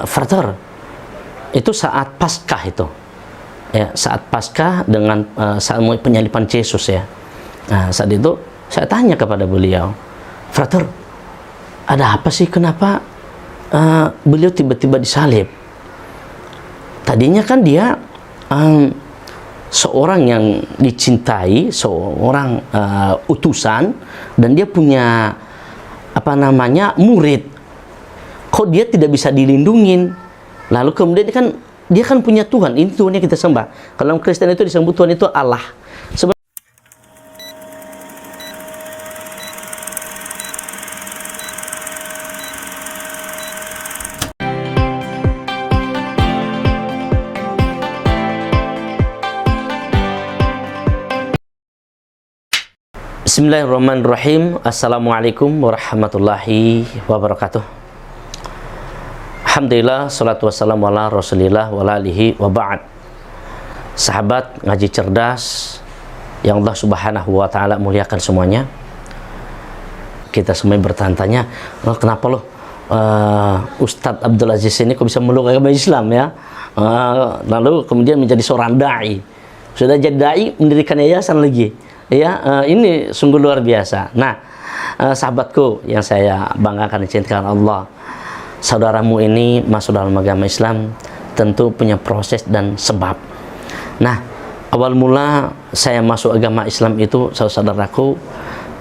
Frater, itu saat Paskah itu, ya, saat Paskah dengan saat penyaliban Yesus ya. Nah, saat itu saya tanya kepada beliau, Frater, ada apa sih, kenapa beliau tiba-tiba disalib? Tadinya kan dia seorang yang dicintai, seorang utusan, dan dia punya murid. Kok dia tidak bisa dilindungin? Lalu kemudian dia kan punya Tuhan, ini Tuhan yang kita sembah. Kalau Kristen itu disebut Tuhan itu Allah. Bismillahirrahmanirrahim. Assalamualaikum warahmatullahi wabarakatuh. Alhamdulillah, salatu wassalamu ala rasulillah wa alihi wa ba'd. Sahabat ngaji cerdas yang Allah subhanahu wa ta'ala muliakan semuanya, kita semua bertanya-tanya, kenapa loh Ustadz Abdul Aziz ini kok bisa meluk agama Islam ya? Lalu kemudian menjadi seorang da'i, sudah jadi da'i, mendirikan yayasan lagi ya. Ini sungguh luar biasa. Nah, sahabatku yang saya banggakan, dicintai Allah, saudaramu ini masuk dalam agama Islam tentu punya proses dan sebab. Nah, awal mula saya masuk agama Islam itu, saudaraku,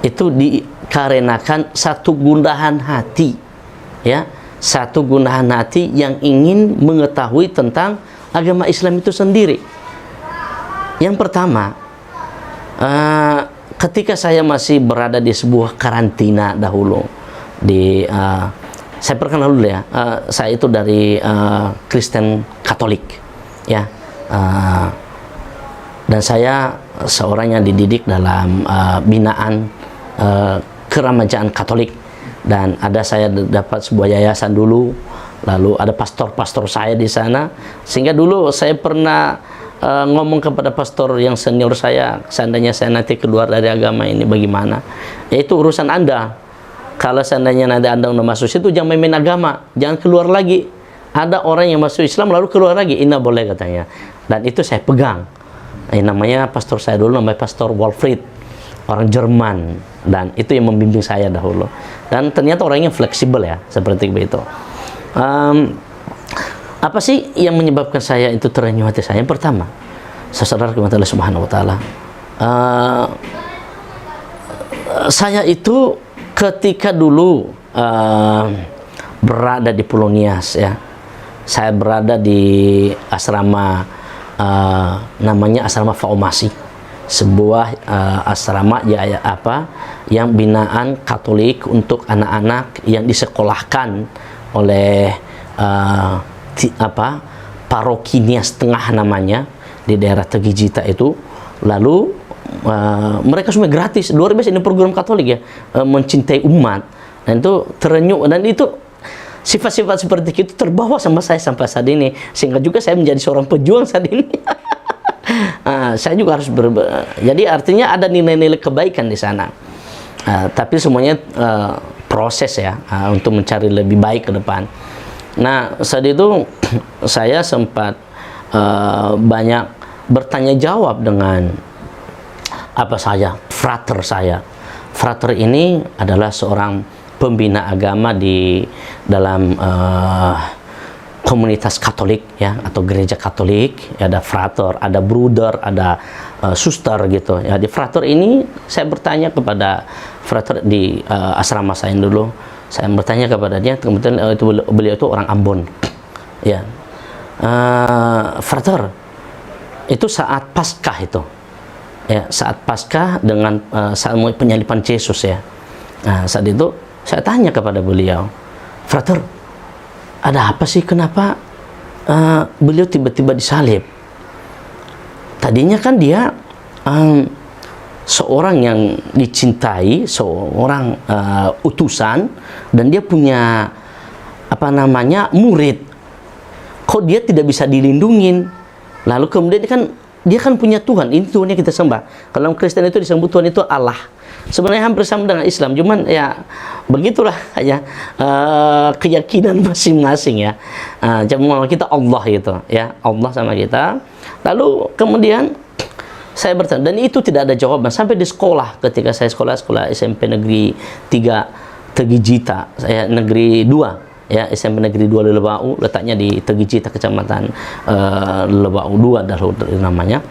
itu dikarenakan satu gundahan hati ya, satu gundahan hati yang ingin mengetahui tentang agama Islam itu sendiri. Yang pertama, ketika saya masih berada di sebuah karantina dahulu, saya perkenal dulu ya, saya itu dari Kristen Katolik ya, dan saya seorang yang dididik dalam binaan keremajaan Katolik, dan saya dapat sebuah yayasan dulu, lalu ada pastor-pastor saya di sana, sehingga dulu saya pernah ngomong kepada pastor yang senior saya, seandainya saya nanti keluar dari agama ini bagaimana? Ya, itu urusan Anda. Kalau seandainya nanti Anda udah masuk situ, jangan main agama, jangan keluar lagi. Ada orang yang masuk Islam lalu keluar lagi, ini boleh katanya. Dan itu saya pegang. Namanya pastor saya dulu, namanya Pastor Walfried, orang Jerman, dan itu yang membimbing saya dahulu. Dan ternyata orangnya fleksibel ya, seperti begitu. Apa sih yang menyebabkan saya itu terenyuh hati saya? Yang pertama, saya sadar kepada Allah Subhanahu wa ta'ala, saya itu ketika dulu berada di Pulau Nias ya, saya berada di asrama namanya asrama Faomasi, sebuah asrama ya yang binaan Katolik untuk anak-anak yang disekolahkan oleh Paroki Nias Tengah namanya, di daerah Tegijita itu. Lalu mereka semua gratis, luar biasa. Ini program Katolik ya, mencintai umat, dan itu terenyuh, dan itu sifat-sifat seperti itu terbawa sama saya sampai saat ini, sehingga juga saya menjadi seorang pejuang saat ini. Saya juga harus jadi artinya ada nilai-nilai kebaikan di sana, tapi semuanya proses ya, untuk mencari lebih baik ke depan. Nah, saat itu saya sempat banyak bertanya jawab dengan frater saya. Frater ini adalah seorang pembina agama di dalam komunitas Katolik ya, atau gereja Katolik. Ada frater, ada bruder, ada suster gitu ya. Di frater ini saya bertanya kepada frater di asrama saya dulu. Saya bertanya kepada dia, kemudian beliau itu orang Ambon ya. Frater, itu saat Paskah itu ya, saat Paskah dengan saat penyaliban Yesus ya. Nah, saat itu saya tanya kepada beliau, Frater, ada apa sih, kenapa beliau tiba-tiba disalib? Tadinya kan dia seorang yang dicintai, seorang utusan, dan dia punya murid. Kok dia tidak bisa dilindungin? Lalu kemudian dia kan punya Tuhan, ini Tuhan yang kita sembah. Kalau Kristen itu disebut Tuhan itu Allah. sebenarnya hampir sama dengan Islam, cuman ya begitulah ya, keyakinan masing-masing ya. Cuma kita Allah gitu ya, Allah sama kita. Lalu kemudian saya bertanya, dan itu tidak ada jawaban sampai di sekolah. Ketika saya sekolah SMP Negeri 3 Tegijita, saya Negeri 2 ya, SMP Negeri 2 Lebau, letaknya di Tegijita, Kecamatan Lebau 2 dahulu namanya.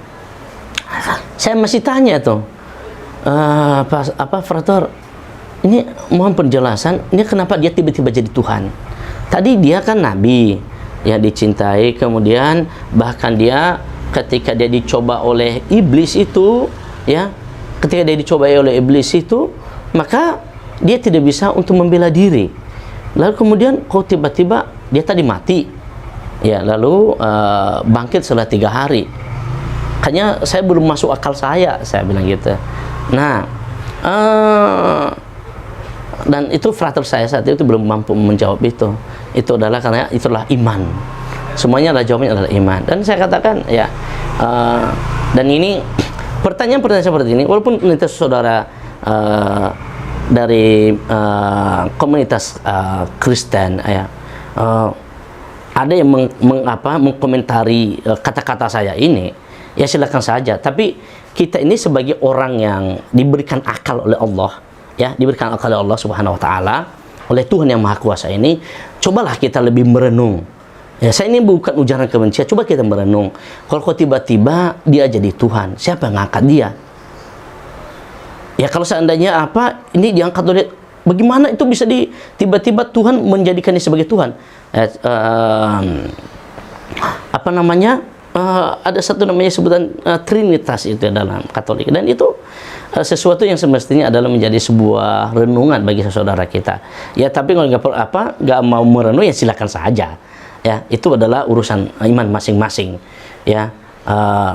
Saya masih tanya tuh, Frater, ini mohon penjelasan, ini kenapa dia tiba-tiba jadi Tuhan? Tadi dia kan Nabi, ya dicintai, kemudian bahkan dia ketika dia dicoba oleh iblis itu, ya, ketika dia dicoba oleh iblis itu, maka dia tidak bisa untuk membela diri. Lalu kemudian kok tiba-tiba dia tadi mati, ya, lalu bangkit setelah 3 hari. Kayaknya saya belum masuk akal saya bilang gitu. Nah, dan itu frater saya saat itu belum mampu menjawab itu. Itu adalah karena itulah iman. Semuanya adalah jawabannya adalah iman. Dan saya katakan ya, dan ini pertanyaan-pertanyaan seperti ini, walaupun komunitas saudara dari komunitas Kristen ya, ada yang mengkomentari kata-kata saya ini, ya silakan saja. Tapi kita ini sebagai orang yang diberikan akal oleh Allah, ya, diberikan akal oleh Allah Subhanahu Wa Taala, oleh Tuhan yang Maha Kuasa ini, cobalah kita lebih merenung. Ya, saya ini bukan ujaran kebencian, coba kita merenung. Kalau tiba-tiba dia jadi Tuhan, siapa yang ngangkat dia? Ya kalau seandainya ini diangkat oleh, bagaimana itu bisa tiba-tiba Tuhan menjadikan dia sebagai Tuhan? Ada satu namanya sebutan Trinitas itu dalam Katolik, dan itu sesuatu yang semestinya adalah menjadi sebuah renungan bagi saudara kita. Ya tapi kalau nggak mau merenung, ya silakan saja. Ya, itu adalah urusan iman masing-masing. Ya,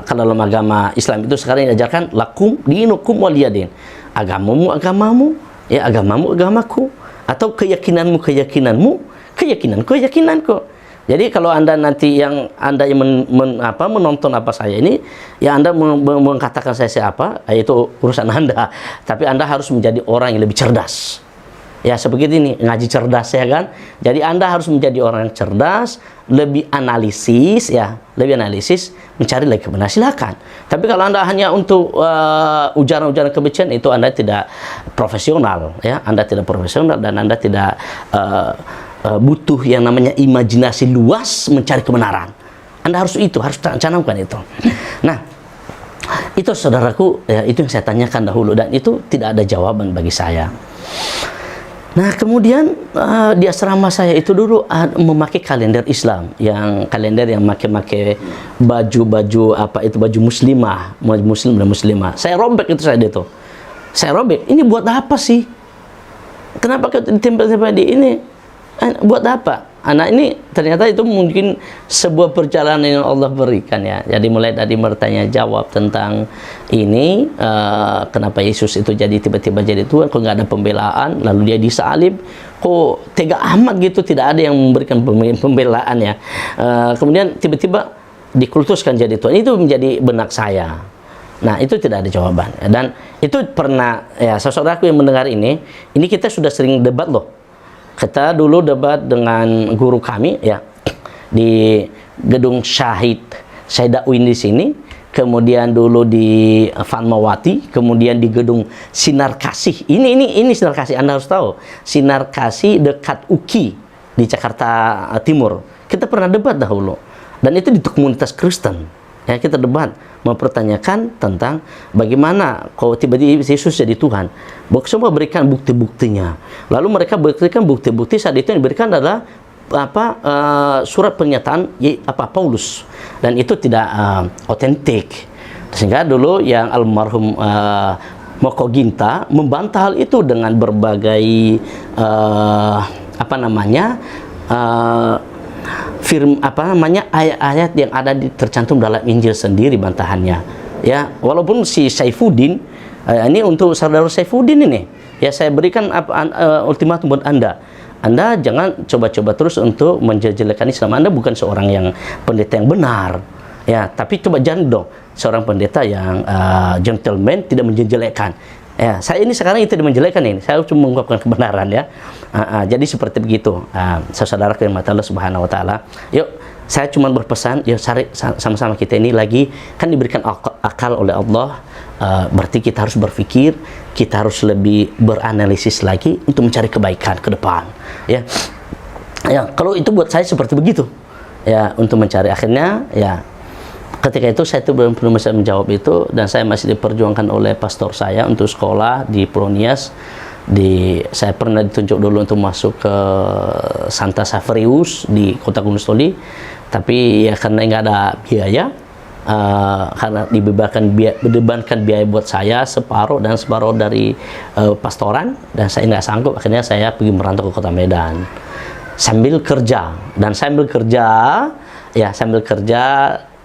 kalau dalam agama Islam itu sekarang diajarkan lakum dinukum waliyadin. Agamamu, ya, agamamu agamaku, atau keyakinanmu keyakinanku. Jadi kalau Anda nanti yang menonton saya ini, ya Anda mengatakan saya siapa, itu urusan Anda. Tapi Anda harus menjadi orang yang lebih cerdas. Ya seperti ini, ngaji cerdas ya kan. Jadi Anda harus menjadi orang yang cerdas, lebih analisis ya, mencari lagi kebenaran, silakan. Tapi kalau Anda hanya untuk ujaran-ujaran kebencian, itu Anda tidak profesional ya, Anda tidak profesional, dan Anda tidak butuh yang namanya imajinasi luas mencari kebenaran. Anda harus canamkan itu. Nah, itu saudaraku, ya, itu yang saya tanyakan dahulu, dan itu tidak ada jawaban bagi saya. Nah kemudian di asrama saya itu dulu memakai kalender Islam, yang kalender yang pakai baju muslimah, muslim dan muslimah. Saya robek itu saya robek. Ini buat apa sih? Kenapa ditempel-tempel di ini? Buat apa? Anak ini ternyata itu mungkin sebuah perjalanan yang Allah berikan ya. Jadi mulai dari bertanya jawab tentang ini, kenapa Yesus itu jadi tiba-tiba jadi Tuhan, kok nggak ada pembelaan, lalu dia disalib, kok tega amat gitu, tidak ada yang memberikan pembelaan ya. Kemudian tiba-tiba dikultuskan jadi Tuhan, itu menjadi benak saya. Nah itu tidak ada jawaban, dan itu pernah ya, saudaraku yang mendengar ini kita sudah sering debat loh. Kita dulu debat dengan guru kami ya di gedung Syahid Uin di sini, kemudian dulu di Fatmawati, kemudian di gedung Sinar Kasih. Ini Sinar Kasih, Anda harus tahu. Sinar Kasih dekat UKI di Jakarta Timur. Kita pernah debat dahulu, dan itu di komunitas Kristen. Ya, kita debat mempertanyakan tentang bagaimana kalau tiba-tiba Yesus jadi Tuhan. Semua berikan bukti-buktinya. Lalu mereka berikan bukti-bukti, saat itu yang diberikan adalah surat pernyataan Paulus, dan itu tidak otentik. Sehingga dulu yang almarhum Moko Ginta membantah hal itu dengan berbagai ayat-ayat yang ada tercantum dalam Injil sendiri, bantahannya ya. Walaupun si Saifuddin, ini untuk saudara Saifuddin ini ya, saya berikan ultimatum buat Anda jangan coba-coba terus untuk menjelek-jelekan Islam. Anda bukan seorang yang pendeta yang benar ya, tapi coba jangan dong seorang pendeta yang gentleman, tidak menjelekkan. Ya, saya ini sekarang itu menjelekkan ini. Saya cuma mengungkapkan kebenaran ya. Jadi seperti begitu. Saudara-saudara yang mata Allah Subhanahu wa taala. Yuk, saya cuma berpesan, yuk sama-sama kita ini lagi kan diberikan akal oleh Allah. Berarti kita harus berpikir, kita harus lebih beranalisis lagi untuk mencari kebaikan ke depan. Ya. Ya, kalau itu buat saya seperti begitu. Ya, untuk mencari akhirnya ya ketika itu saya belum bisa menjawab itu, dan saya masih diperjuangkan oleh pastor saya untuk sekolah di Polonias. Saya pernah ditunjuk dulu untuk masuk ke Santa Saverius di kota Gunung, tapi ya karena nggak ada biaya, karena dibebankan biaya buat saya separuh dan separuh dari pastoran, dan saya nggak sanggup. Akhirnya saya pergi merantau ke kota Medan sambil kerja,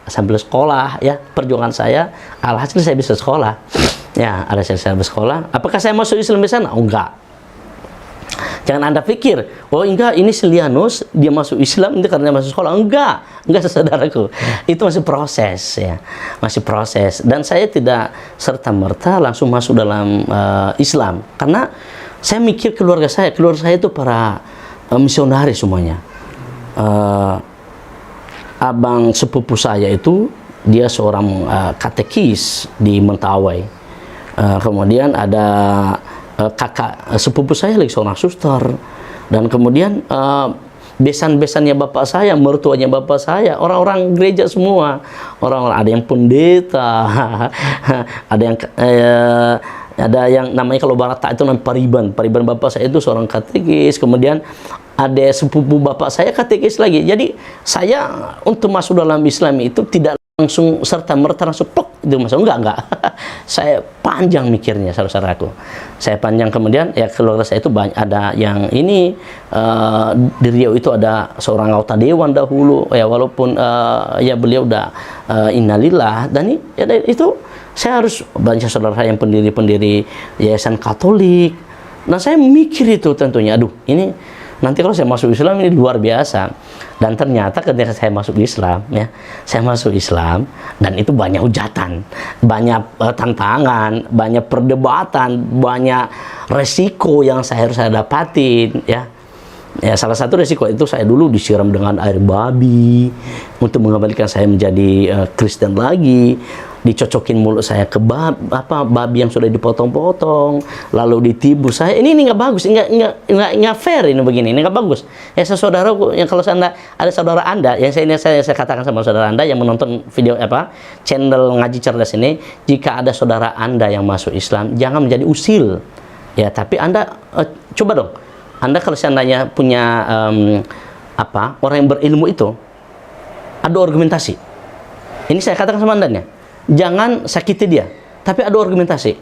sambil sekolah ya. Perjuangan saya alhasil saya bisa sekolah ya, saya bersekolah. Apakah saya masuk Islam di sana? Oh, enggak. Jangan Anda pikir, oh enggak, ini Silianus dia masuk Islam itu karena masuk sekolah. Enggak saudaraku. Itu masih proses ya, masih proses. Dan saya tidak serta-merta langsung masuk dalam Islam, karena saya mikir keluarga saya itu para misionaris semuanya. Abang sepupu saya itu dia seorang katekis di Mentawai. Kemudian ada kakak sepupu saya lagi seorang suster, dan kemudian besan-besannya bapak saya, mertuanya bapak saya, orang-orang gereja semua. Orang-orang, ada yang pendeta, ada yang namanya kalau Barata itu namanya Pariban bapak saya itu seorang katekis. Kemudian ada sepupu bapak saya katekis lagi. Jadi saya untuk masuk dalam Islam itu tidak langsung serta-merta langsung plok itu masuk, enggak. Saya panjang mikirnya, saudaraku. Saya panjang. Kemudian ya keluarga saya itu banyak, ada yang ini di Riau itu ada seorang anggota dewan dahulu ya, walaupun ya beliau udah innalillah, dan ya, itu saya harus banyak saudara saya yang pendiri yayasan Katolik. Nah, saya mikir itu tentunya, aduh, ini nanti kalau saya masuk Islam ini luar biasa. Dan ternyata ketika saya masuk Islam ya, saya masuk Islam dan itu banyak hujatan, banyak tantangan, banyak perdebatan, banyak resiko yang saya harus dapatin ya. Ya, salah satu resiko itu saya dulu disiram dengan air babi untuk mengembalikan saya menjadi Kristen lagi. Dicocokin mulut saya ke babi yang sudah dipotong-potong, lalu ditibur saya. Ini nggak bagus, nggak fair ini begini, ini nggak bagus. Ya, saudara, yang kalau ada saudara Anda, yang saya katakan sama saudara Anda yang menonton video channel Ngaji Cerdas ini, jika ada saudara Anda yang masuk Islam, jangan menjadi usil. Ya, tapi Anda coba dong. Anda kalau seandainya punya orang yang berilmu itu, ada argumentasi. Ini saya katakan sama Anda nya, jangan sakiti dia, tapi ada argumentasi.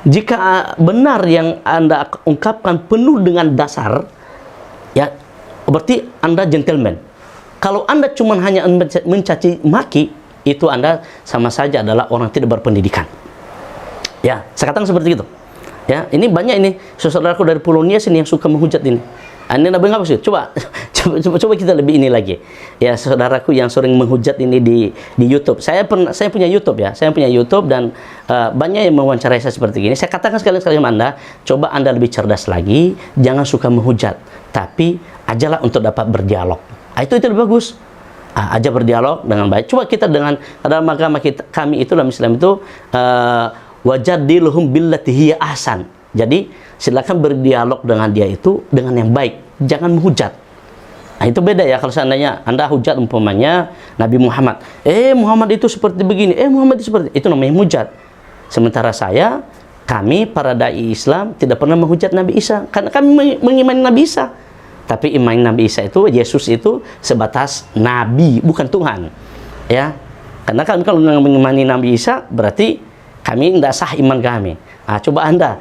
Jika benar yang Anda ungkapkan penuh dengan dasar, ya berarti Anda gentleman. Kalau Anda cuma hanya mencaci maki, itu Anda sama saja adalah orang tidak berpendidikan. Ya, saya katakan seperti itu. Ya, ini banyak ini saudaraku dari Polonias ini yang suka menghujat ini. Anda nggak sih? Coba kita lebih ini lagi. Ya, saudaraku yang sering menghujat ini di YouTube. Saya punya YouTube ya. Saya punya YouTube dan banyak yang mewawancarai saya seperti ini. Saya katakan sekali sama Anda, coba Anda lebih cerdas lagi, jangan suka menghujat, tapi ajalah untuk dapat berdialog. Itu lebih bagus. Aja berdialog dengan baik. Coba kita dalam agama kami itu dalam Islam itu wajadilhum billati hiya ahsan. Jadi silakan berdialog dengan dia itu dengan yang baik, jangan menghujat. Nah, itu beda ya kalau seandainya Anda hujat umpamanya Nabi Muhammad. Muhammad itu seperti begini, Muhammad itu seperti itu, namanya hujat. Sementara kami para dai Islam tidak pernah menghujat Nabi Isa, karena kami mengimani Nabi Isa. Tapi iman Nabi Isa itu, Yesus itu sebatas nabi, bukan Tuhan. Ya. Karena kami kalau mengimani Nabi Isa berarti kami tidak sah iman kami. Coba Anda,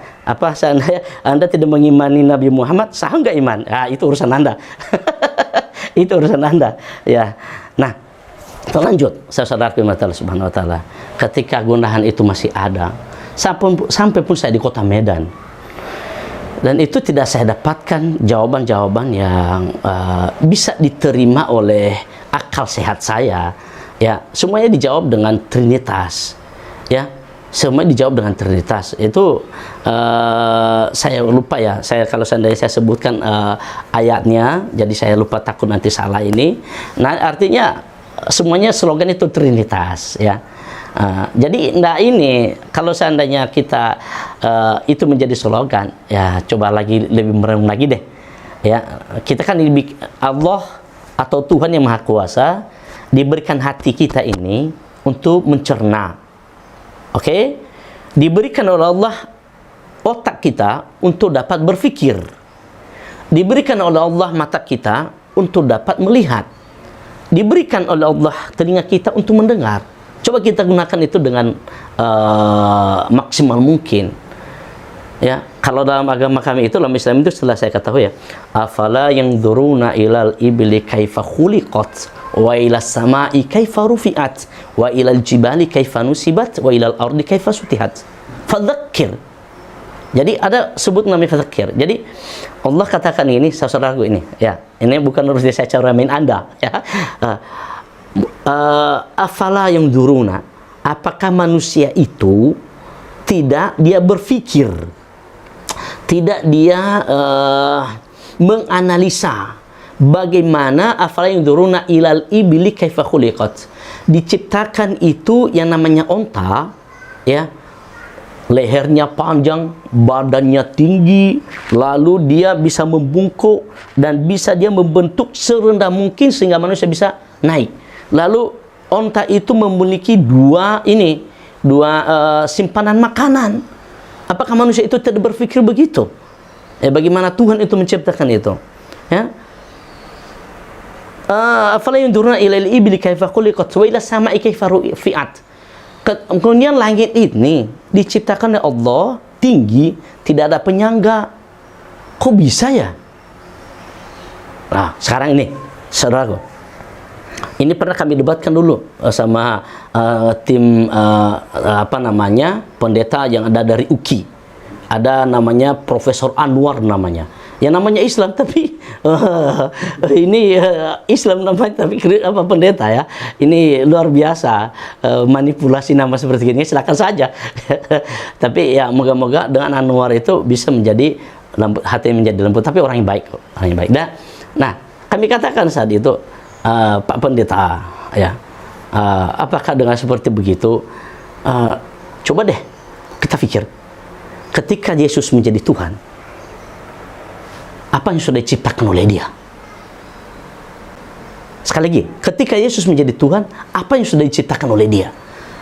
seandainya Anda tidak mengimani Nabi Muhammad, sah nggak iman? Itu urusan Anda. Itu urusan Anda. Ya. Nah, lanjut, saudara-saudaraku yang Allah Subhanahu wa taala. Ketika gundahan itu masih ada, sampai pun saya di kota Medan. Dan itu tidak saya dapatkan jawaban-jawaban yang bisa diterima oleh akal sehat saya. Ya, semuanya dijawab dengan Trinitas. Ya. semua dijawab dengan Trinitas. Itu saya lupa ya, kalau seandainya saya sebutkan ayatnya, jadi saya lupa, takut nanti salah ini. Nah, artinya semuanya slogan itu Trinitas ya. Jadi enggak, ini kalau seandainya kita itu menjadi slogan, ya coba lagi lebih merem lagi deh ya. Kita kan Allah atau Tuhan yang Maha Kuasa diberikan hati kita ini untuk mencerna. Oke? Diberikan oleh Allah otak kita untuk dapat berpikir. Diberikan oleh Allah mata kita untuk dapat melihat. Diberikan oleh Allah telinga kita untuk mendengar. Coba kita gunakan itu dengan maksimal mungkin. Ya, kalau dalam agama kami itu, dalam Islam itu, setelah saya ketahui ya, afala yanzuruna ilal ibli kaifa khuliqat wa ilas samai kaifa rufi'at wa ilal jibali kaifa nusibat wa ilal ardi kaifa sutihat fadzakir. Jadi ada sebut namanya fadzakir. Jadi Allah katakan ini, saudaraku ini ya, ini bukan urus saya cara main Anda ya. Afala yanzuruna, apakah manusia itu tidak dia berpikir, tidak dia menganalisa bagaimana afala yanzuruna ilal ibli kaifa khuliqat. Diciptakan itu yang namanya onta ya, lehernya panjang, badannya tinggi, lalu dia bisa membungkuk dan bisa dia membentuk serendah mungkin sehingga manusia bisa naik. Lalu onta itu memiliki dua simpanan makanan. Apakah manusia itu tidak berpikir begitu? Bagaimana Tuhan itu menciptakan itu? Ya. Afala yanzuruna ilal ibli kaifa khuliqat wa ilas sama'i kaifa rufi'at. Kemudian langit ini diciptakan oleh Allah tinggi, tidak ada penyangga. Kok bisa ya? Nah, sekarang ini, saudaraku, ini pernah kami debatkan dulu sama tim pendeta yang ada dari UKI. Ada namanya Profesor Anwar namanya. Yang namanya Islam tapi ini Islam namanya tapi pendeta ya. Ini luar biasa manipulasi nama seperti ini, silakan saja. Tapi ya moga-moga dengan Anwar itu bisa menjadi hati menjadi lembut, tapi orang yang baik, orang yang baik. Nah, kami katakan saat itu, Pak Pendeta ya, apakah dengan seperti begitu, coba deh kita pikir, ketika Yesus menjadi Tuhan, apa yang sudah diciptakan oleh dia? Sekali lagi, ketika Yesus menjadi Tuhan, apa yang sudah diciptakan oleh dia?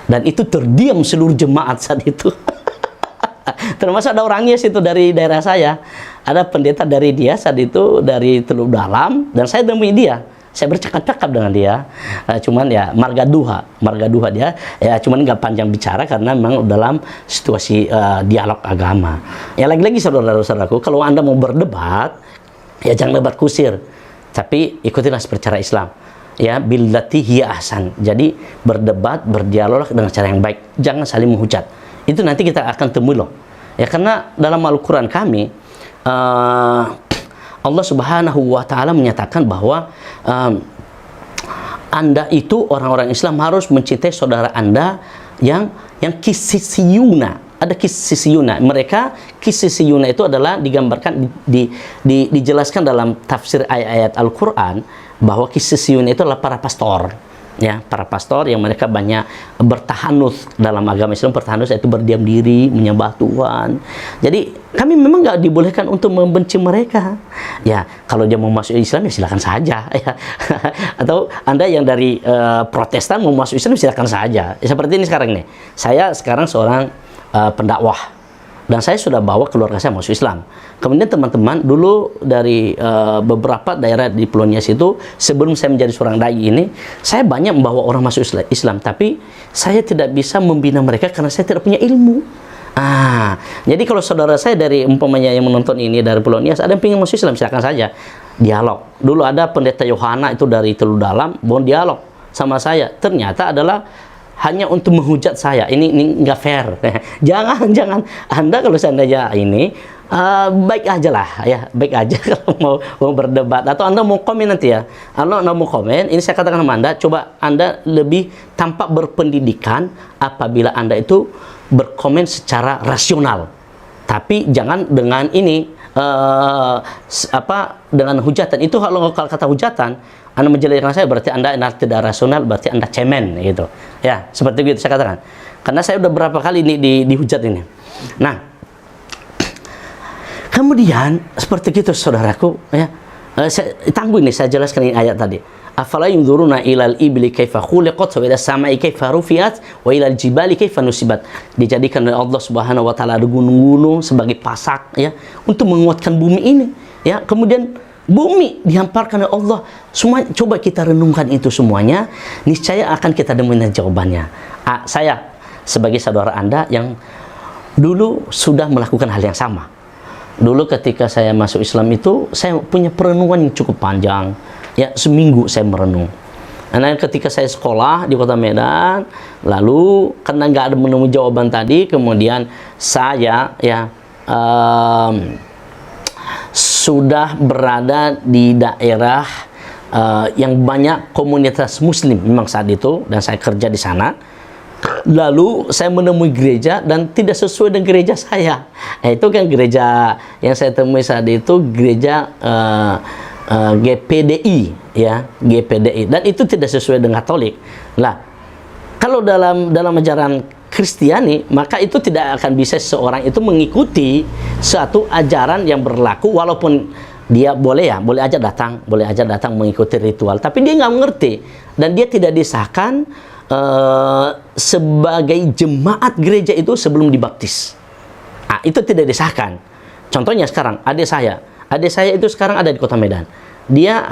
Dan itu terdiam seluruh jemaat saat itu. Termasuk ada orangnya situ dari daerah saya, ada pendeta dari dia saat itu, dari Teluk Dalam, dan saya temui dia. Saya bercakap-cakap dengan dia, cuman ya marga duha dia, ya cuman nggak panjang bicara karena memang dalam situasi dialog agama. Ya lagi-lagi saudara-saudaraku, kalau Anda mau berdebat, ya jangan debat kusir, tapi ikutilah secara Islam. Ya, billati hiya ahsan. Jadi berdebat, berdialog dengan cara yang baik, jangan saling menghujat. Itu nanti kita akan temui loh. Ya karena dalam Al-Quran kami, Allah Subhanahu wa Ta'ala menyatakan bahwa Anda itu orang-orang Islam harus mencintai saudara Anda yang kisisiyuna. Ada kisisiyuna. Mereka kisisiyuna itu adalah digambarkan dijelaskan dalam tafsir ayat-ayat Al-Qur'an bahwa kisisiyuna itu adalah para pastor. Ya, para pastor yang mereka banyak bertahanus dalam agama Islam. Bertahanus itu berdiam diri, menyembah Tuhan. Jadi kami memang nggak dibolehkan untuk membenci mereka. Ya, kalau dia mau masuk Islam ya silakan saja. Ya. Atau Anda yang dari Protestan mau masuk Islam silakan saja. Ya, seperti ini sekarang nih. Saya sekarang seorang pendakwah dan saya sudah bawa keluarga saya masuk Islam. Kemudian teman-teman dulu dari beberapa daerah di Pulau Nias itu, sebelum saya menjadi seorang dai ini, saya banyak membawa orang masuk Islam, tapi saya tidak bisa membina mereka karena saya tidak punya ilmu. Jadi kalau saudara saya dari umpamanya yang menonton ini dari Pulau Nias, ada yang ingin masuk Islam, silakan saja dialog. Dulu ada pendeta Yohana itu dari Teluk Dalam, mau dialog sama saya, ternyata adalah hanya untuk menghujat saya. Ini nggak fair. jangan Anda kalau seandainya ini baik aja lah ya, baik aja kalau mau berdebat atau Anda mau komen nanti ya. Anda mau komen, ini saya katakan sama Anda, coba Anda lebih tampak berpendidikan apabila Anda itu berkomen secara rasional, tapi jangan dengan ini dengan hujatan. Itu kalau kata hujatan, Anda menjelaskan saya berarti Anda tidak rasional, berarti Anda cemen gitu. Ya, seperti itu saya katakan. Karena saya udah berapa kali ini dihujat ini. Nah, kemudian seperti itu saudaraku, ya. Tangguh ini saya jelaskan ini ayat tadi. Afala yunzuruna ilal ibli kaifa khuliqat wa ilas samai kaifa rufiat wa ilal jibali kaifa nusibat. Dijadikan oleh Allah Subhanahu wa taala gunung-gunung sebagai pasak, ya, untuk menguatkan bumi ini, ya. Kemudian bumi dihamparkan oleh Allah. Semua coba kita renungkan itu semuanya, niscaya akan kita temukan jawabannya. Saya sebagai saudara Anda yang dulu sudah melakukan hal yang sama. Dulu ketika saya masuk Islam itu, saya punya perenungan yang cukup panjang. Ya, seminggu saya merenung. Karena ketika saya sekolah di Kota Medan, lalu karena nggak ada menemui jawaban tadi, kemudian saya sudah berada di daerah yang banyak komunitas Muslim memang saat itu, dan saya kerja di sana. Lalu saya menemui gereja dan tidak sesuai dengan gereja saya. Itu kan gereja yang saya temui saat itu gereja GPDI, ya, GPDI, dan itu tidak sesuai dengan Katolik. Lah, kalau dalam ajaran Kristiani, maka itu tidak akan bisa seseorang itu mengikuti suatu ajaran yang berlaku, walaupun dia boleh aja datang mengikuti ritual, tapi dia nggak mengerti dan dia tidak disahkan sebagai jemaat gereja itu sebelum dibaptis. Itu tidak disahkan. Contohnya sekarang adik saya itu sekarang ada di Kota Medan. Dia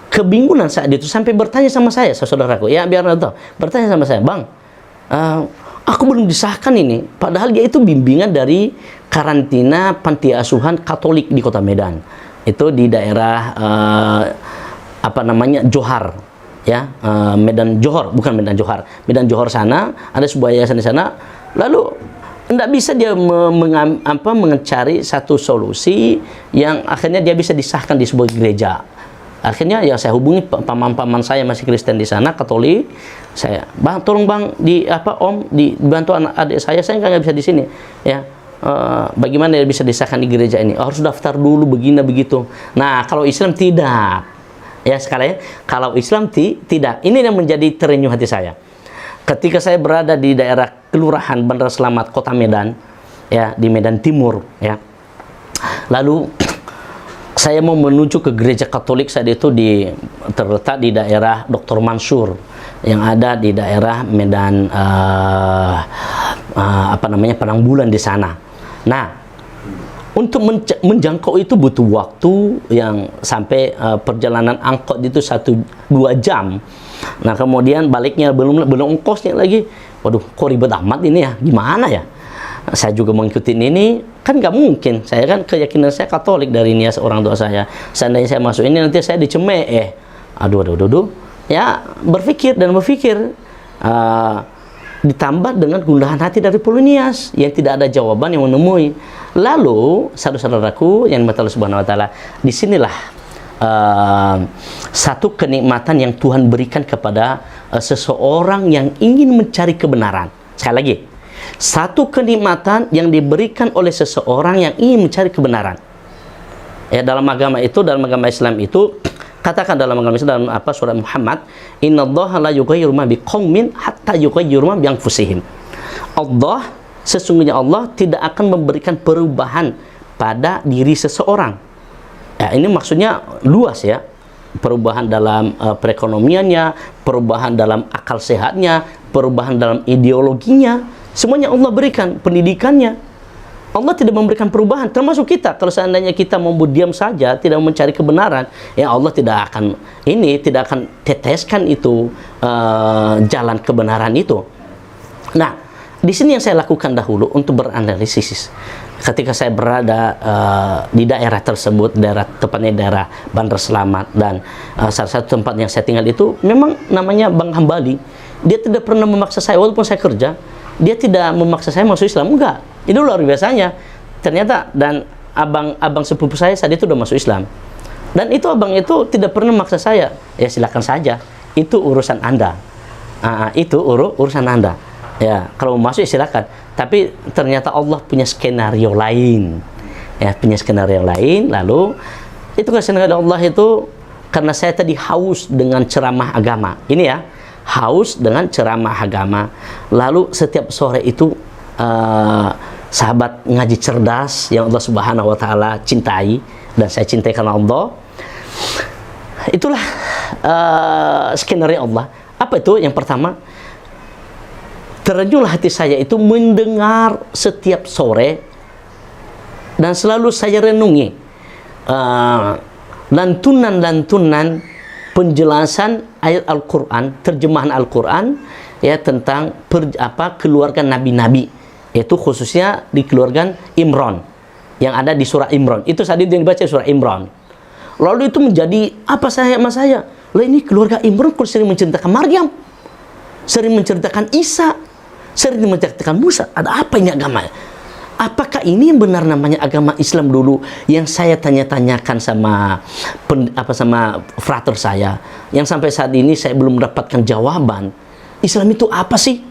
kebingungan saat itu sampai bertanya sama saya, saudaraku. Ya, biar tahu. Bertanya sama saya, "Bang, aku belum disahkan ini." Padahal dia itu bimbingan dari karantina panti asuhan Katolik di Kota Medan. Itu di daerah Johar. Ya, Medan Johor, bukan Medan Johar. Medan Johor sana, ada sebuah yayasan di sana. Lalu tidak bisa dia mencari satu solusi yang akhirnya dia bisa disahkan di sebuah gereja. Akhirnya ya saya hubungi paman-paman saya masih Kristen di sana, Katolik. Saya, "Bang, tolong Bang, Om dibantu adik saya nggak bisa di sini." Ya, bagaimana dia bisa disahkan di gereja ini? Harus daftar dulu begini begitu. Nah, kalau Islam tidak. Ya, sekali kalau Islam tidak. Ini yang menjadi terenyuh hati saya. Ketika saya berada di daerah Kelurahan Bandar Selamat, Kota Medan, ya, di Medan Timur, ya. Lalu saya mau menuju ke gereja Katolik saat itu terletak di daerah Dr. Mansur yang ada di daerah Medan Padang Bulan di sana. Nah, untuk menjangkau itu butuh waktu yang sampai perjalanan angkot itu 1-2 jam. Nah, kemudian baliknya belum ongkosnya lagi. Waduh, kok ribet amat ini ya? Gimana ya? Saya juga mengikuti ini, kan nggak mungkin. Saya kan keyakinan saya Katolik dari niat orang tua saya. Seandainya saya masuk ini nanti saya dicemek. Aduh. Ya, berpikir. Ditambah dengan gundahan hati dari Polonias yang tidak ada jawaban yang menemui. Lalu, saudara-saudaraku yang dimati Allah Subhanahu wa taala, disinilah satu kenikmatan yang Tuhan berikan kepada seseorang yang ingin mencari kebenaran. Sekali lagi, satu kenikmatan yang diberikan oleh seseorang yang ingin mencari kebenaran. Ya, dalam agama Islam itu, katakan dalam agama Islam, dalam surat Muhammad, "Innallaha la yughayyiru ma biqaumin hatta yughayyiru ma bi anfusihim." Sesungguhnya Allah tidak akan memberikan perubahan pada diri seseorang. Ya, ini maksudnya luas, ya. Perubahan dalam perekonomiannya, perubahan dalam akal sehatnya, perubahan dalam ideologinya, semuanya Allah berikan, pendidikannya. Allah tidak memberikan perubahan, termasuk kita. Kalau seandainya kita mau diam saja, tidak mencari kebenaran, ya Allah tidak akan teteskan itu jalan kebenaran itu. Nah, di sini yang saya lakukan dahulu untuk beranalisis. Ketika saya berada di daerah tersebut, tepatnya daerah Bandar Selamat, dan salah satu tempat yang saya tinggal itu memang namanya Bang Hambali. Dia tidak pernah memaksa saya, walaupun saya kerja, dia tidak memaksa saya masuk Islam, enggak. Itu luar biasanya. Ternyata, dan abang sepupu saya saat itu udah masuk Islam. Dan itu abang itu tidak pernah memaksa saya. Ya silakan saja, itu urusan Anda. Itu urusan Anda. Ya, kalau mau masuk ya silakan. Tapi ternyata Allah punya skenario lain. Ya, punya skenario lain. Lalu itu kan skenario Allah itu karena saya tadi haus dengan ceramah agama. Ini ya, haus dengan ceramah agama. Lalu setiap sore itu sahabat ngaji cerdas yang Allah Subhanahu wa taala cintai dan saya cintai karena Allah. Itulah skenario Allah. Apa itu? Yang pertama, terenyuhlah hati saya itu mendengar setiap sore dan selalu saya renungi lantunan-lantunan penjelasan ayat Al-Quran, terjemahan Al-Quran ya tentang keluarga nabi-nabi, yaitu khususnya di keluarga Imran yang ada di surah Imran. Itu tadi yang dibaca surah Imran. Lalu itu menjadi apa saya lah ini keluarga Imran kok sering menceritakan Maryam, sering menceritakan Isa, sering menceritakan Musa. Ada apa ini agama? Apakah ini yang benar namanya agama Islam dulu yang saya tanya-tanyakan sama sama frater saya, yang sampai saat ini saya belum mendapatkan jawaban. Islam itu apa sih?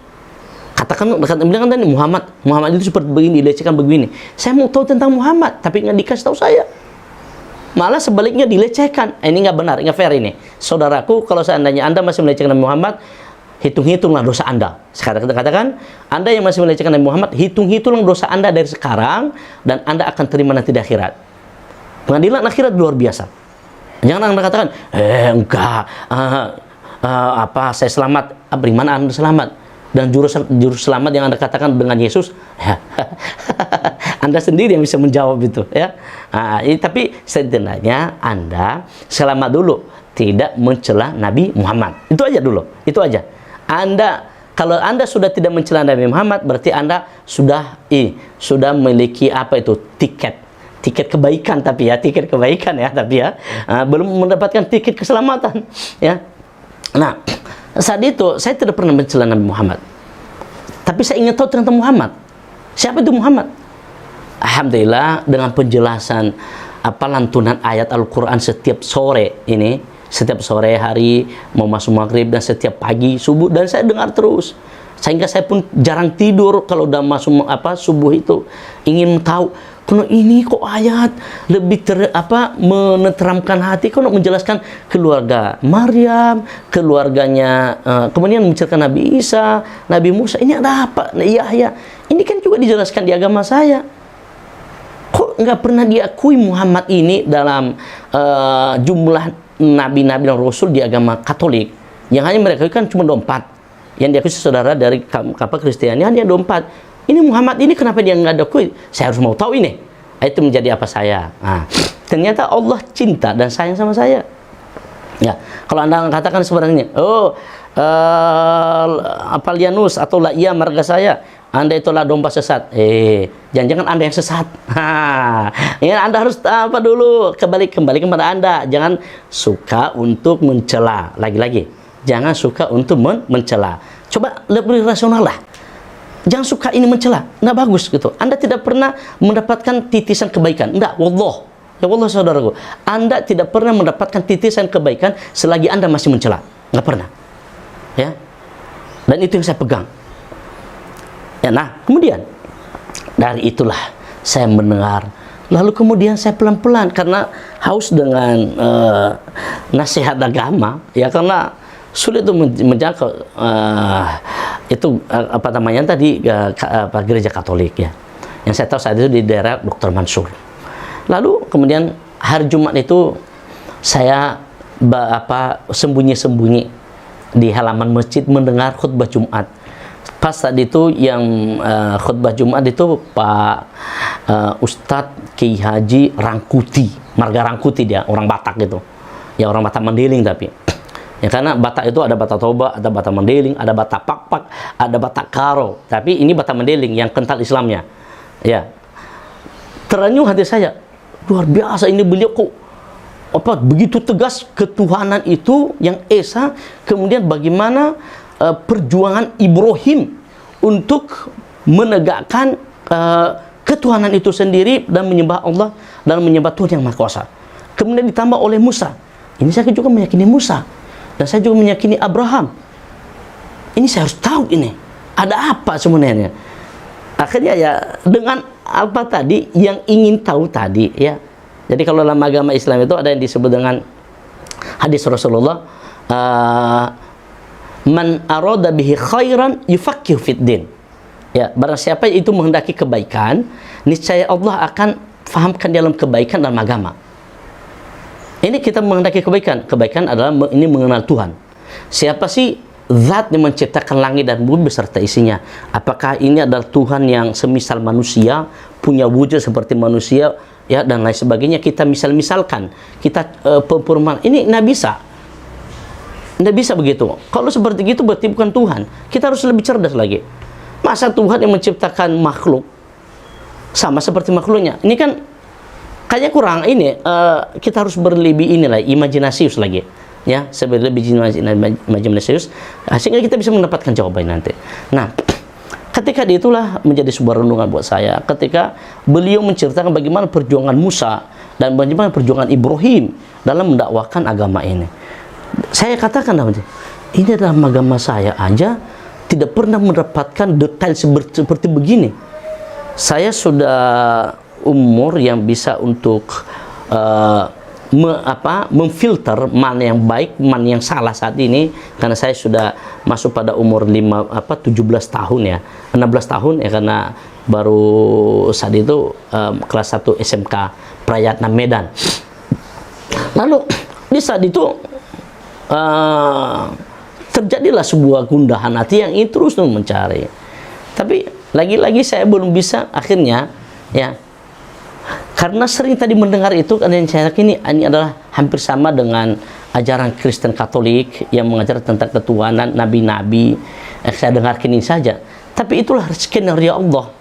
Katakan bilang kan tadi Muhammad itu seperti begini, dilecehkan begini. Saya mau tahu tentang Muhammad, tapi nggak dikasih tahu saya. Malah sebaliknya dilecehkan. Ini nggak benar, nggak fair ini. Saudaraku, kalau seandainya Anda masih melecehkan Nabi Muhammad, hitung-hitunglah dosa Anda. Sekarang kita katakan, Anda yang masih melecehkan Nabi Muhammad, hitung-hitunglah dosa Anda dari sekarang, dan Anda akan terima nanti di akhirat. Pengadilan akhirat luar biasa. Jangan Anda katakan, enggak, saya selamat. Bagaimana Anda selamat? Dan juru selamat yang Anda katakan dengan Yesus, Anda sendiri yang bisa menjawab itu, ya. Tapi setidaknya Anda selamat dulu, tidak mencela Nabi Muhammad. Itu aja dulu, itu aja. Kalau Anda sudah tidak mencela Nabi Muhammad, berarti Anda sudah memiliki tiket kebaikan, tapi ya tiket kebaikan ya, tapi ya belum mendapatkan tiket keselamatan, ya. Nah, saat itu saya tidak pernah mencela Nabi Muhammad, tapi saya ingin tahu tentang Muhammad. Siapa itu Muhammad? Alhamdulillah, dengan penjelasan lantunan ayat Al-Quran setiap sore ini, setiap sore hari mau masuk maghrib dan setiap pagi subuh, dan saya dengar terus, sehingga saya pun jarang tidur kalau udah masuk subuh itu, ingin tahu kalau ini kok ayat lebih menenteramkan hati, kalau menjelaskan keluarga Maryam, keluarganya, kemudian menceritakan Nabi Isa, Nabi Musa. Ini ada apa? Yahya. Ini kan juga dijelaskan di agama saya. Kok nggak pernah diakui Muhammad ini dalam jumlah nabi-nabi dan rasul di agama Katolik? Yang hanya mereka kan cuma 24. Yang diakui saudara dari Kristiani hanya 24. Ini Muhammad ini kenapa dia nggak diakui? Saya harus mau tahu ini. Itu menjadi apa saya? Ternyata Allah cinta dan sayang sama saya. Ya, kalau Anda katakan sebenarnya, Lianus atau Ia marga saya, Anda itulah domba sesat. Jangan-jangan Anda yang sesat. Ya, Anda harus dulu kembali kepada Anda. Jangan suka untuk mencela. Lagi-lagi, jangan suka untuk mencela. Coba lebih rasional lah. Jangan suka ini mencela, nggak bagus gitu. Anda tidak pernah mendapatkan titisan kebaikan, enggak, wallah. Ya wallah saudaraku, Anda tidak pernah mendapatkan titisan kebaikan selagi Anda masih mencela, nggak pernah. Ya, dan itu yang saya pegang. Ya, nah kemudian dari itulah saya mendengar, lalu kemudian saya pelan-pelan karena haus dengan nasihat agama, ya karena sulit itu menjangkau gereja Katolik ya. Yang saya tahu saat itu di daerah Dr. Mansur. Lalu kemudian hari Jumat itu saya sembunyi-sembunyi di halaman masjid mendengar khutbah Jumat. Pas tadi itu yang khutbah Jumat itu Pak Ustadz Kiai Haji Rangkuti, marga Rangkuti, dia orang Batak gitu. Ya orang Batak Mandailing tapi. Ya karena Batak itu ada Batak Toba, ada Batak Mandailing, ada Batak Pakpak, ada Batak Karo. Tapi ini Batak Mandailing yang kental Islamnya. Ya. Terenyuh hati saya. Luar biasa ini beliau kok begitu tegas ketuhanan itu yang esa, kemudian bagaimana perjuangan Ibrahim untuk menegakkan ketuhanan itu sendiri dan menyembah Allah dan menyembah Tuhan yang Maha Kuasa. Kemudian ditambah oleh Musa. Ini saya juga meyakini Musa. Dan saya juga meyakini Abraham. Ini saya harus tahu ini. Ada apa sebenarnya? Akhirnya ya dengan apa tadi yang ingin tahu tadi ya. Jadi kalau dalam agama Islam itu ada yang disebut dengan hadis Rasulullah, man arada bihi khairan yufaqihu fid din. Ya, barang siapa itu menghendaki kebaikan, niscaya Allah akan fahamkan dalam kebaikan dalam agama. Ini kita menghendaki kebaikan. Kebaikan adalah ini mengenal Tuhan. Siapa sih zat yang menciptakan langit dan bumi beserta isinya? Apakah ini adalah Tuhan yang semisal manusia, punya wujud seperti manusia, ya, dan lain sebagainya? Kita misalkan, kita perumpamaan ini nggak bisa. Nggak bisa begitu. Kalau seperti itu berarti bukan Tuhan. Kita harus lebih cerdas lagi. Masa Tuhan yang menciptakan makhluk sama seperti makhluknya? Ini kan kayaknya kurang ini. Kita harus berlebih inilah, imajinasius lagi. Ya, lebih imajinasius, sehingga kita bisa mendapatkan jawaban nanti. Nah, ketika itulah menjadi sebuah renungan buat saya. Ketika beliau menceritakan bagaimana perjuangan Musa dan bagaimana perjuangan Ibrahim dalam mendakwakan agama ini. Saya katakan, ini dalam agama saya aja tidak pernah mendapatkan detail seperti begini. Saya sudah umur yang bisa untuk memfilter mana yang baik, mana yang salah saat ini, karena saya sudah masuk pada umur 17 tahun ya, 16 tahun ya, karena baru saat itu kelas 1 SMK Prayatna Medan. Lalu di saat itu terjadilah sebuah gundahan hati yang ini terus mencari. Tapi lagi-lagi saya belum bisa akhirnya ya, karena sering tadi mendengar itu, dan yang saya yakini ini adalah hampir sama dengan ajaran Kristen Katolik yang mengajar tentang ketuhanan nabi-nabi. Saya dengarkan ini saja. Tapi itulah skenario Allah.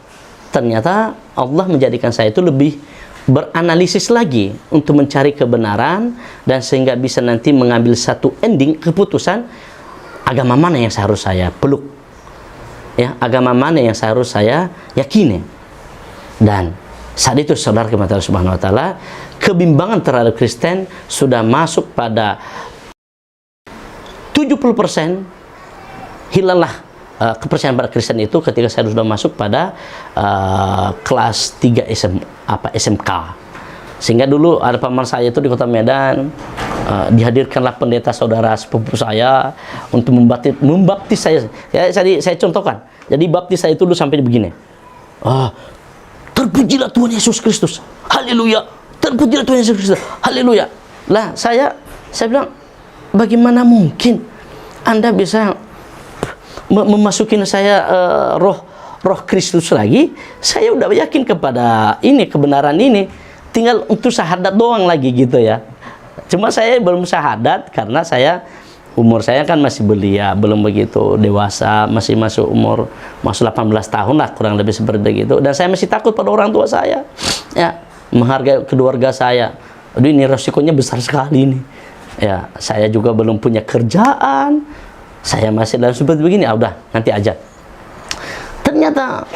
Ternyata Allah menjadikan saya itu lebih beranalisis lagi untuk mencari kebenaran, dan sehingga bisa nanti mengambil satu ending, keputusan agama mana yang seharus saya peluk, ya, agama mana yang seharus saya yakini. Dan saat itu saudara kepada Allah Subhanahu wa taala, kebimbangan terhadap Kristen sudah masuk pada 70%. Hilanglah kepercayaan pada Kristen itu ketika saya sudah masuk pada kelas 3 SMK. Sehingga dulu ada paman saya itu di Kota Medan, dihadirkanlah pendeta saudara sepupu saya untuk membaptis saya. Saya contohkan. Jadi baptis saya itu dulu sampai begini. Terpujilah Tuhan Yesus Kristus, haleluya. Terpujilah Tuhan Yesus Kristus, haleluya. Lah saya bilang, bagaimana mungkin Anda bisa memasukin saya roh Kristus lagi? Saya udah yakin kepada ini, kebenaran ini, tinggal untuk syahadat doang lagi gitu ya. Cuma saya belum syahadat karena umur saya kan masih belia, belum begitu dewasa, masih masuk 18 tahun lah, kurang lebih seperti itu. Dan saya masih takut pada orang tua saya, ya, menghargai keluarga saya. Aduh, ini resikonya besar sekali ini. Ya, saya juga belum punya kerjaan, saya masih dalam seperti begini. Udah, nanti aja. Ternyata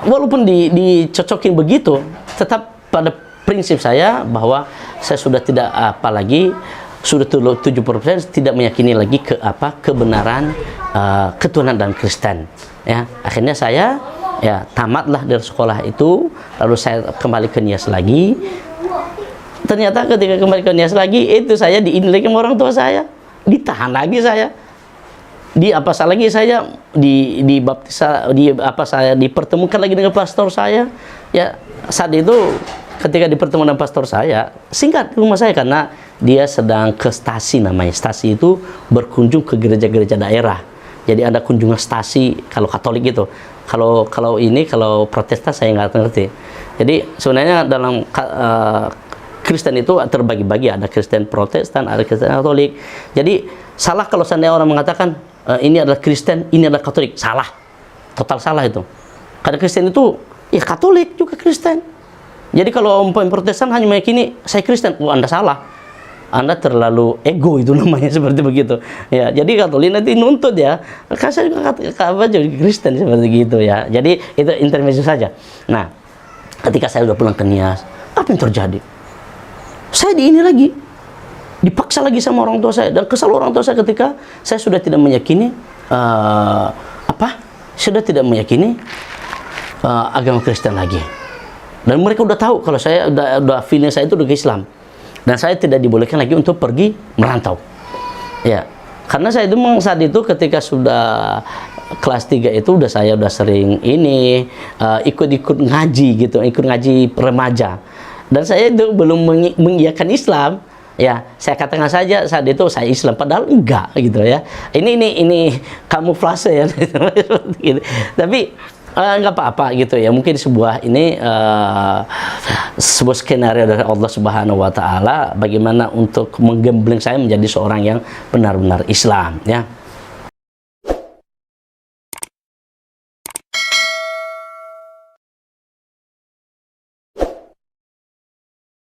walaupun dicocokin begitu, tetap pada prinsip saya bahwa saya sudah tidak sudah 70% tidak meyakini lagi kebenaran ketuhanan dan Kristen. Ya, akhirnya saya ya tamatlah dari sekolah itu, lalu saya kembali ke Nias lagi. Ternyata ketika kembali ke Nias lagi, itu saya diinilai sama orang tua saya, ditahan lagi saya. Saya dipertemukan lagi dengan pastor saya. Ya, saat itu ketika dipertemukan dengan pastor saya, singkat rumah saya karena dia sedang ke stasi namanya. Stasi itu berkunjung ke gereja-gereja daerah. Jadi ada kunjungan stasi kalau Katolik gitu. Kalau Protestan saya nggak ngerti. Jadi sebenarnya dalam Kristen itu terbagi-bagi, ada Kristen Protestan, ada Kristen Katolik. Jadi salah kalau seandainya orang mengatakan ini adalah Kristen, ini adalah Katolik. Salah. Total salah itu. Karena Kristen itu ya Katolik juga Kristen. Jadi kalau umpamanya Protestan hanya meyakini saya Kristen, Anda salah. Anda terlalu ego itu namanya, seperti begitu. Ya, jadi Katolik nanti nuntut ya. Kan saya jadi Kristen seperti gitu ya. Jadi itu intermezzo saja. Nah, ketika saya sudah pulang ke Nias, apa yang terjadi? Saya ini lagi dipaksa lagi sama orang tua saya, dan kesal orang tua saya ketika saya sudah tidak meyakini sudah tidak meyakini agama Kristen lagi. Dan mereka udah tahu kalau saya udah feeling saya itu udah ke Islam. Dan saya tidak dibolehkan lagi untuk pergi merantau. Ya, karena saya itu memang saat itu ketika sudah kelas 3 itu saya udah sering ini ikut-ikut ngaji gitu, ikut ngaji remaja. Dan saya itu belum mengiyakan Islam. Ya, saya katakan saja saat itu saya Islam, padahal enggak gitu ya. Ini kamuflase ya. Gitu. Tapi nggak apa-apa gitu ya. Mungkin sebuah sebuah skenario dari Allah Subhanahu wa taala bagaimana untuk menggembleng saya menjadi seorang yang benar-benar Islam ya.